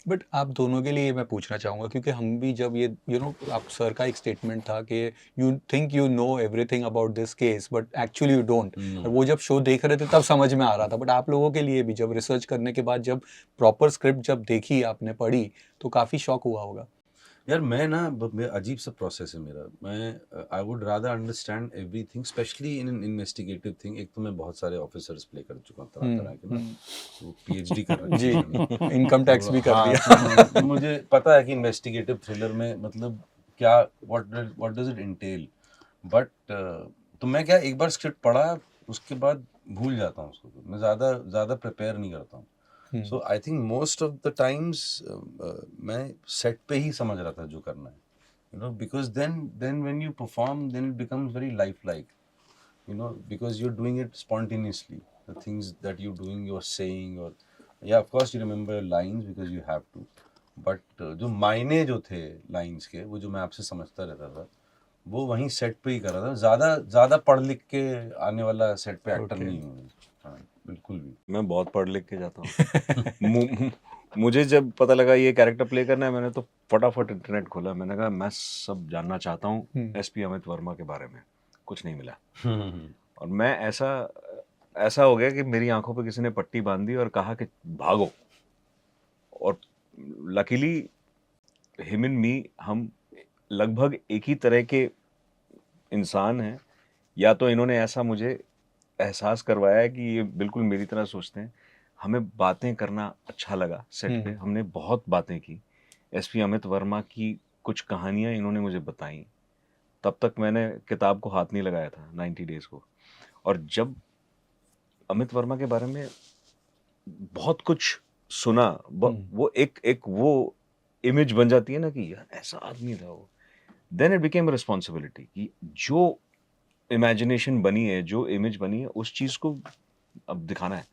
But आप दोनों के लिए मैं पूछना चाहूँगा, क्योंकि हम भी जब ये आप सर का एक स्टेटमेंट था कि you think you know everything about this case but actually you don't, no. और वो जब शो देख रहे थे तब समझ में आ रहा था, बट आप लोगों के लिए भी जब रिसर्च करने के बाद जब प्रॉपर स्क्रिप्ट जब देखी आपने पढ़ी तो काफ़ी शॉक हुआ होगा। यार मैं ना मैं अजीब सा प्रोसेस है मेरा। मैं I would rather understand everything, specially in an investigative thing. एक तो मैं बहुत सारे ऑफिसर्स प्ले कर चुका हूँ तरह तरह के ना, वो पीएचडी कर रखी जी, है मैंने। इनकम तो टैक्स भी कर हाँ, दिया। तो मुझे पता है कि इन्वेस्टिगेटिव थ्रिलर में मतलब क्या, what does it Intel. But तो मैं क्या, एक बार स्क्रिप्ट पढ़ा उसके बाद भूल जाता हूँ उसको, मैं ज़्यादा ज़्यादा प्रिपेयर नहीं करता हूँ। So I think most of the times मैं सेट पे ही समझ रहा था जो करना है, you know, because then when you perform, then it becomes very lifelike, you know, because you're doing it spontaneously. The things that you're doing, you're saying, or yeah, of course you remember your lines because you have to, but जो मायने जो थे lines के, वो जो मैं आपसे समझता रहता था, वो वहीं सेट पे ही कर रहा था। ज़्यादा ज़्यादा पढ़ लिख के आने वाला सेट पे एक्टर ओके। नहीं हूँ मैं। हाँ, बिल्कुल भी। मैं बहुत पढ़ लिख के जाता हूँ। मुझे जब पता लगा ये कैरेक्टर प्ले करना है, मैंने तो फटाफट इंटरनेट खोला। मैंने कहा मैं सब जानना चाहता हूँ एसपी अमित वर्मा के बारे में। कुछ नहीं मिला, और मैं ऐसा ऐसा हो गया कि मेरी आंखों पे किसी ने पट्टी बांध दी और कहा कि भागो। और लकीली हिम एंड मी, हम लगभग एक ही तरह के इंसान हैं। या तो इन्होंने ऐसा मुझे एहसास करवाया है कि ये बिल्कुल मेरी तरह सोचते हैं। हमें बातें करना अच्छा लगा सेट पे, हमने बहुत बातें की। एसपी अमित वर्मा की कुछ कहानियां इन्होंने मुझे बताई। तब तक मैंने किताब को हाथ नहीं लगाया था, 90 डेज को। और जब अमित वर्मा के बारे में बहुत कुछ सुना, वो एक एक वो इमेज बन जाती है ना कि यार ऐसा आदमी था वो। देन इट बिकेम रिस्पॉन्सिबिलिटी कि जो इमेजिनेशन बनी है, जो इमेज बनी है, उस चीज को अब दिखाना है।